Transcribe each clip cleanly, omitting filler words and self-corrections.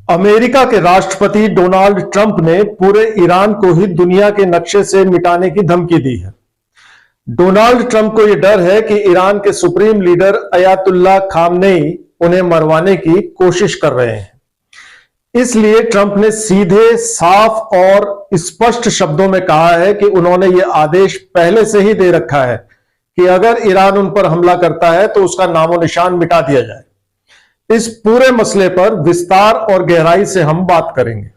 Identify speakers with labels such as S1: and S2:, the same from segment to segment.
S1: America के राष्ट्रपति Donald Trump ने पूरे ईरान को ही दुनिया के नक्शे से मिटाने की धमकी दी है। डोनाल्ड ट्रंप को यह डर है कि ईरान के सुप्रीम लीडर अयातुल्लाह खामनेई उन्हें मरवाने की कोशिश कर रहे हैं। इसलिए ट्रंप ने सीधे, साफ और स्पष्ट शब्दों में कहा है कि उन्होंने यह आदेश पहले से ही दे रखा है कि अगर ईरान उन पर हमला करता है तो उसका नामो निशान मिटा दिया जाए। इस पूरे मसले पर विस्तार और गहराई से हम बात करेंगे।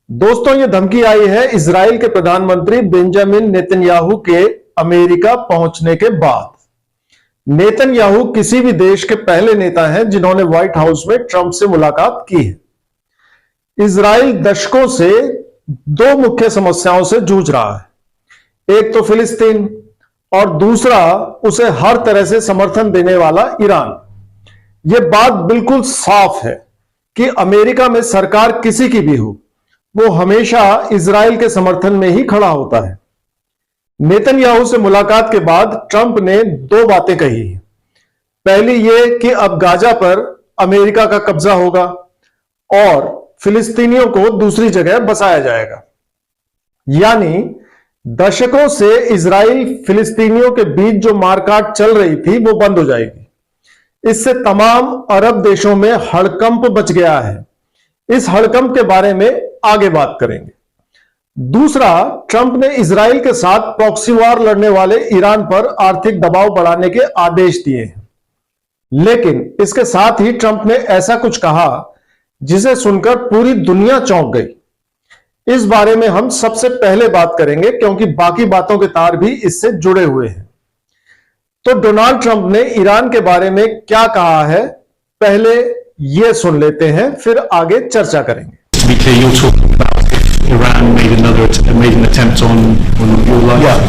S1: दोस्तों, यह धमकी आई है इजराइल के प्रधानमंत्री बेंजामिन नेतन्याहू के अमेरिका पहुंचने के बाद। नेतन्याहू किसी भी देश के पहले नेता हैं जिन्होंने व्हाइट हाउस में ट्रंप से मुलाकात की है। इजराइल दशकों से दो मुख्य समस्याओं से जूझ रहा है, एक तो फिलिस्तीन और दूसरा उसे हर तरह से समर्थन देने वाला ईरान। यह बात बिल्कुल साफ है कि अमेरिका में सरकार किसी की भी हो, वो हमेशा इजराइल के समर्थन में ही खड़ा होता है। नेतन्याहू से मुलाकात के बाद ट्रंप ने दो बातें कही। पहली यह कि अब गाजा पर अमेरिका का कब्जा होगा और फिलिस्तीनियों को दूसरी जगह बसाया जाएगा। यानी दशकों से इजराइल फिलिस्तीनियों के बीच जो मारकाट चल रही थी वो बंद हो जाएगी। इससे तमाम अरब देशों में हड़कंप बच गया है। इस हड़कंप के बारे में आगे बात करेंगे। दूसरा, ट्रंप ने इजराइल के साथ प्रॉक्सी वॉर लड़ने वाले ईरान पर आर्थिक दबाव बढ़ाने के आदेश दिए हैं। लेकिन इसके साथ ही ट्रंप ने ऐसा कुछ कहा जिसे सुनकर पूरी दुनिया चौंक गई। इस बारे में हम सबसे पहले बात करेंगे क्योंकि बाकी बातों के तार भी इससे जुड़े हुए हैं। तो डोनाल्ड ट्रंप ने ईरान के बारे में क्या कहा है, पहले यह सुन लेते हैं, फिर आगे चर्चा करेंगे।
S2: Iran made an attempt on your life.
S3: Yeah,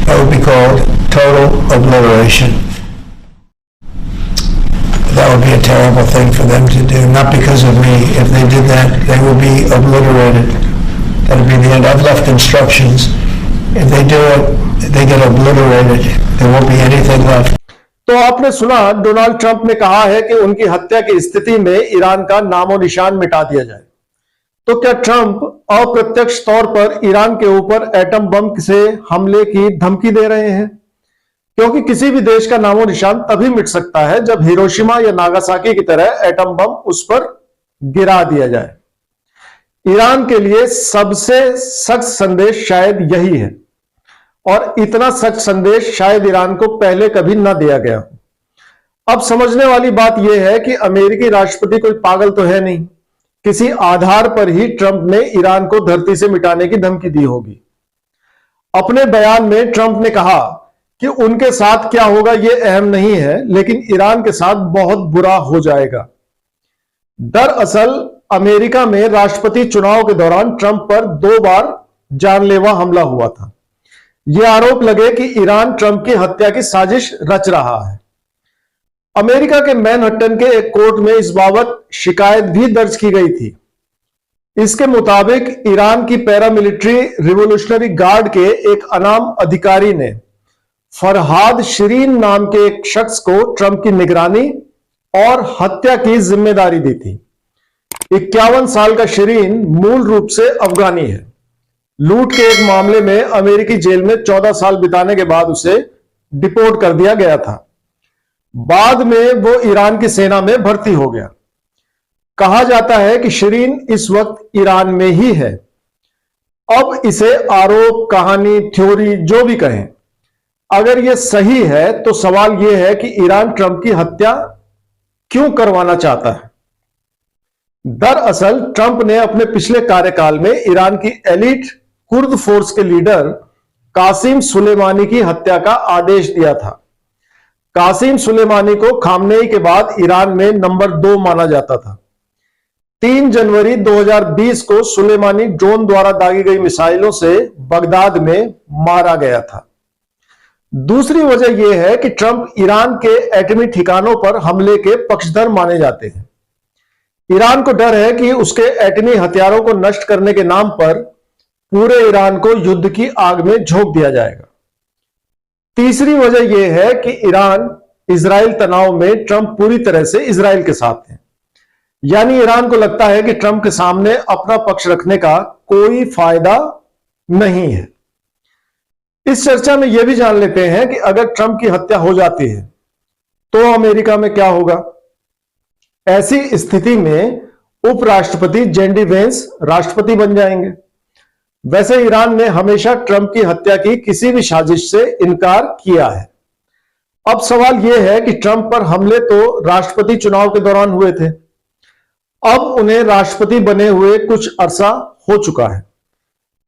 S3: that would be called total obliteration. That would be a terrible thing for them to do. Not because of me. If they did that, they would be obliterated. That would be the end. I've left instructions. If they do it, they get obliterated. There won't be anything left.
S1: तो आपने सुना, Donald Trump ने कहा है कि उनकी हत्या की स्थिति में ईरान का नामो निशान मिटा दिया जाए। तो क्या ट्रंप अप्रत्यक्ष तौर पर ईरान के ऊपर एटम बम से हमले की धमकी दे रहे हैं? क्योंकि किसी भी देश का नामो निशान तभी मिट सकता है जब हिरोशिमा या नागासाकी की तरह एटम बम उस पर गिरा दिया जाए। ईरान के लिए सबसे सख्त संदेश शायद यही है, और इतना सख्त संदेश शायद ईरान को पहले कभी ना दिया गया। अब समझने वाली बात यह है कि अमेरिकी राष्ट्रपति कोई पागल तो है नहीं। किसी आधार पर ही ट्रंप ने ईरान को धरती से मिटाने की धमकी दी होगी। अपने बयान में ट्रंप ने कहा कि उनके साथ क्या होगा यह अहम नहीं है, लेकिन ईरान के साथ बहुत बुरा हो जाएगा। दरअसल अमेरिका में राष्ट्रपति चुनाव के दौरान ट्रंप पर 2 बार जानलेवा हमला हुआ था। यह आरोप लगे कि ईरान ट्रंप की हत्या की साजिश रच रहा है। अमेरिका के मैनहट्टन के एक कोर्ट में इस बाबत शिकायत भी दर्ज की गई थी। इसके मुताबिक ईरान की पैरामिलिट्री रिवोल्यूशनरी गार्ड के एक अनाम अधिकारी ने फरहाद शिरीन नाम के एक शख्स को ट्रंप की निगरानी और हत्या की जिम्मेदारी दी थी। 51 साल का शिरीन मूल रूप से अफगानी है। लूट के एक मामले में अमेरिकी जेल में 14 साल बिताने के बाद उसे डिपोर्ट कर दिया गया था। बाद में वो ईरान की सेना में भर्ती हो गया। कहा जाता है कि शिरीन इस वक्त ईरान में ही है। अब इसे आरोप, कहानी, थ्योरी जो भी कहें, अगर यह सही है तो सवाल यह है कि ईरान ट्रंप की हत्या क्यों करवाना चाहता है। दरअसल ट्रंप ने अपने पिछले कार्यकाल में ईरान की एलिट कुर्द फोर्स के लीडर कासिम सुलेमानी की हत्या का आदेश दिया था। कासिम सुलेमानी को खामनेई के बाद ईरान में नंबर 2 माना जाता था। 3 जनवरी 2020 को सुलेमानी ड्रोन द्वारा दागी गई मिसाइलों से बगदाद में मारा गया था। दूसरी वजह यह है कि ट्रंप ईरान के एटमी ठिकानों पर हमले के पक्षधर माने जाते हैं। ईरान को डर है कि उसके एटमी हथियारों को नष्ट करने के नाम पर पूरे ईरान को युद्ध की आग में झोंक दिया जाएगा। तीसरी वजह यह है कि ईरान इजराइल तनाव में ट्रंप पूरी तरह से इजराइल के साथ है। यानी ईरान को लगता है कि ट्रंप के सामने अपना पक्ष रखने का कोई फायदा नहीं है। इस चर्चा में यह भी जान लेते हैं कि अगर ट्रंप की हत्या हो जाती है तो अमेरिका में क्या होगा। ऐसी स्थिति में उपराष्ट्रपति जेडी वेंस राष्ट्रपति बन जाएंगे। वैसे ईरान ने हमेशा ट्रंप की हत्या की किसी भी साजिश से इनकार किया है। अब सवाल यह है कि ट्रंप पर हमले तो राष्ट्रपति चुनाव के दौरान हुए थे, अब उन्हें राष्ट्रपति बने हुए कुछ अरसा हो चुका है,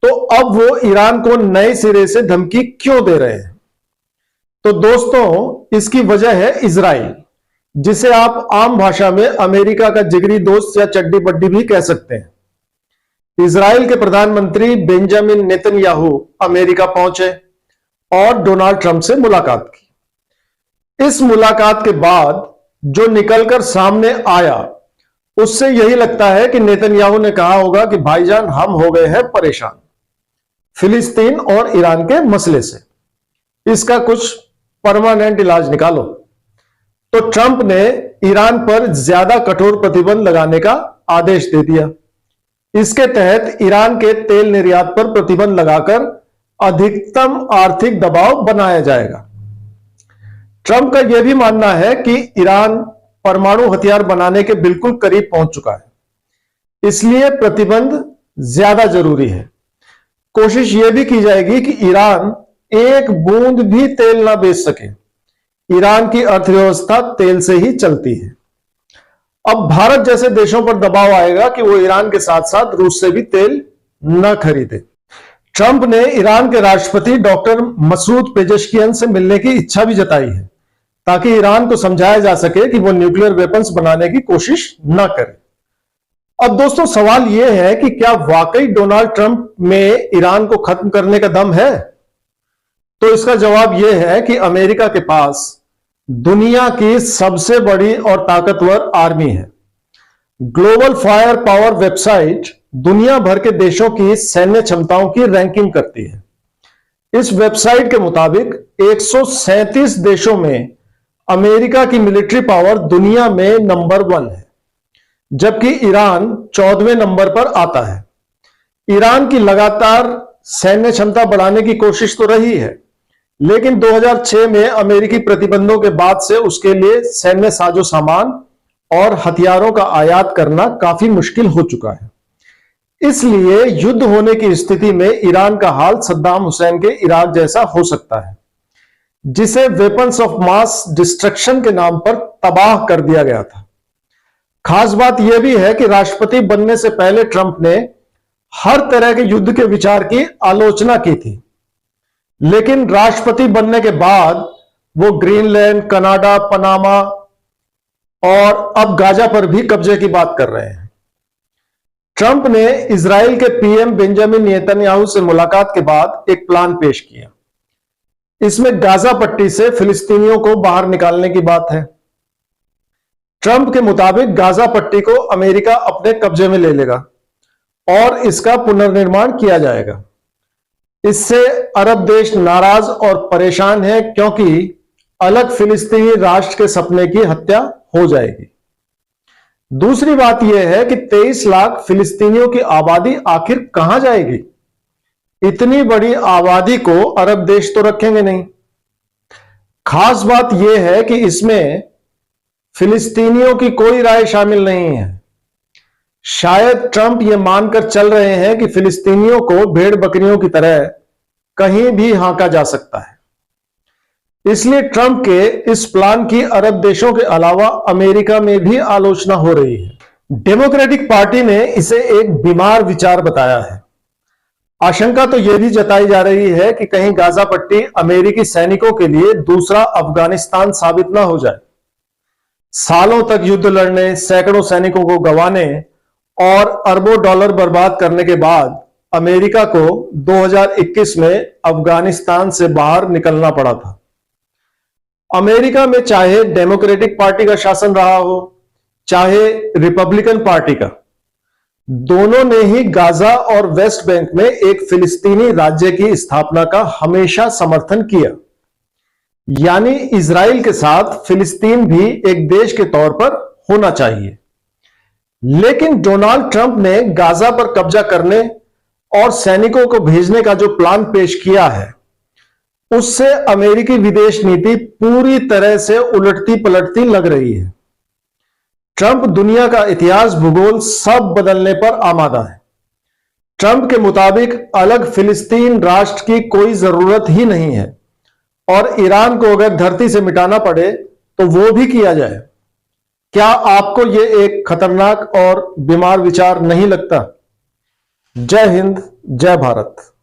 S1: तो अब वो ईरान को नए सिरे से धमकी क्यों दे रहे हैं। तो दोस्तों, इसकी वजह है इजराइल, जिसे आप आम भाषा में अमेरिका का जिगरी दोस्त या चड्डी बड्डी भी कह सकते हैं। इजराइल के प्रधानमंत्री बेंजामिन नेतन्याहू अमेरिका पहुंचे और डोनाल्ड ट्रंप से मुलाकात की। इस मुलाकात के बाद जो निकलकर सामने आया उससे यही लगता है कि नेतन्याहू ने कहा होगा कि भाईजान हम हो गए हैं परेशान फिलिस्तीन और ईरान के मसले से, इसका कुछ परमानेंट इलाज निकालो। तो ट्रंप ने ईरान पर ज्यादा कठोर प्रतिबंध लगाने का आदेश दे दिया। इसके तहत ईरान के तेल निर्यात पर प्रतिबंध लगाकर अधिकतम आर्थिक दबाव बनाया जाएगा। ट्रंप का यह भी मानना है कि ईरान परमाणु हथियार बनाने के बिल्कुल करीब पहुंच चुका है, इसलिए प्रतिबंध ज्यादा जरूरी है। कोशिश यह भी की जाएगी कि ईरान एक बूंद भी तेल ना बेच सके। ईरान की अर्थव्यवस्था तेल से ही चलती है। अब भारत जैसे देशों पर दबाव आएगा कि वो ईरान के साथ साथ रूस से भी तेल न खरीदे। ट्रंप ने ईरान के राष्ट्रपति डॉक्टर मसूद पेजेश्कियन से मिलने की इच्छा भी जताई है, ताकि ईरान को समझाया जा सके कि वो न्यूक्लियर वेपन्स बनाने की कोशिश न करे। अब दोस्तों, सवाल यह है कि क्या वाकई डोनाल्ड ट्रंप में ईरान को खत्म करने का दम है? तो इसका जवाब यह है कि अमेरिका के पास दुनिया की सबसे बड़ी और ताकतवर आर्मी है। ग्लोबल फायर पावर वेबसाइट दुनिया भर के देशों की सैन्य क्षमताओं की रैंकिंग करती है। इस वेबसाइट के मुताबिक 137 देशों में अमेरिका की मिलिट्री पावर दुनिया में नंबर 1 है, जबकि ईरान 14वें नंबर पर आता है। ईरान की लगातार सैन्य क्षमता बढ़ाने की कोशिश तो रही है, लेकिन 2006 में अमेरिकी प्रतिबंधों के बाद से उसके लिए सैन्य साजो सामान और हथियारों का आयात करना काफी मुश्किल हो चुका है। इसलिए युद्ध होने की स्थिति में ईरान का हाल सद्दाम हुसैन के इराक जैसा हो सकता है, जिसे वेपन्स ऑफ मास डिस्ट्रक्शन के नाम पर तबाह कर दिया गया था। खास बात यह भी है कि राष्ट्रपति बनने से पहले ट्रंप ने हर तरह के युद्ध के विचार की आलोचना की थी, लेकिन राष्ट्रपति बनने के बाद वो ग्रीनलैंड, कनाडा, पनामा और अब गाजा पर भी कब्जे की बात कर रहे हैं। ट्रंप ने इजराइल के पीएम बेंजामिन नेतन्याहू से मुलाकात के बाद एक प्लान पेश किया। इसमें गाजा पट्टी से फिलिस्तीनियों को बाहर निकालने की बात है। ट्रंप के मुताबिक गाजा पट्टी को अमेरिका अपने कब्जे में ले लेगा और इसका पुनर्निर्माण किया जाएगा। इससे अरब देश नाराज और परेशान है, क्योंकि अलग फिलिस्तीनी राष्ट्र के सपने की हत्या हो जाएगी। दूसरी बात यह है कि 23 लाख फिलिस्तीनियों की आबादी आखिर कहां जाएगी? इतनी बड़ी आबादी को अरब देश तो रखेंगे नहीं। खास बात यह है कि इसमें फिलिस्तीनियों की कोई राय शामिल नहीं है। शायद ट्रंप यह मानकर चल रहे हैं कि फिलिस्तीनियों को भेड़ बकरियों की तरह कहीं भी हांका जा सकता है। इसलिए ट्रंप के इस प्लान की अरब देशों के अलावा अमेरिका में भी आलोचना हो रही है। डेमोक्रेटिक पार्टी ने इसे एक बीमार विचार बताया है। आशंका तो यह भी जताई जा रही है कि कहीं गाजा पट्टी अमेरिकी सैनिकों के लिए दूसरा अफगानिस्तान साबित ना हो जाए। सालों तक युद्ध लड़ने, सैकड़ों सैनिकों को गंवाने और अरबों डॉलर बर्बाद करने के बाद अमेरिका को 2021 में अफगानिस्तान से बाहर निकलना पड़ा था। अमेरिका में चाहे डेमोक्रेटिक पार्टी का शासन रहा हो, चाहे रिपब्लिकन पार्टी का, दोनों ने ही गाजा और वेस्ट बैंक में एक फिलिस्तीनी राज्य की स्थापना का हमेशा समर्थन किया। यानी इजराइल के साथ फिलिस्तीन भी एक देश के तौर पर होना चाहिए। लेकिन डोनाल्ड ट्रंप ने गाजा पर कब्जा करने और सैनिकों को भेजने का जो प्लान पेश किया है, उससे अमेरिकी विदेश नीति पूरी तरह से उलटती पलटती लग रही है। ट्रंप दुनिया का इतिहास, भूगोल सब बदलने पर आमादा है। ट्रंप के मुताबिक अलग फिलिस्तीन राष्ट्र की कोई जरूरत ही नहीं है और ईरान को अगर धरती से मिटाना पड़े तो वो भी किया जाए। क्या आपको यह एक खतरनाक और बीमार विचार नहीं लगता? जय हिंद, जय भारत।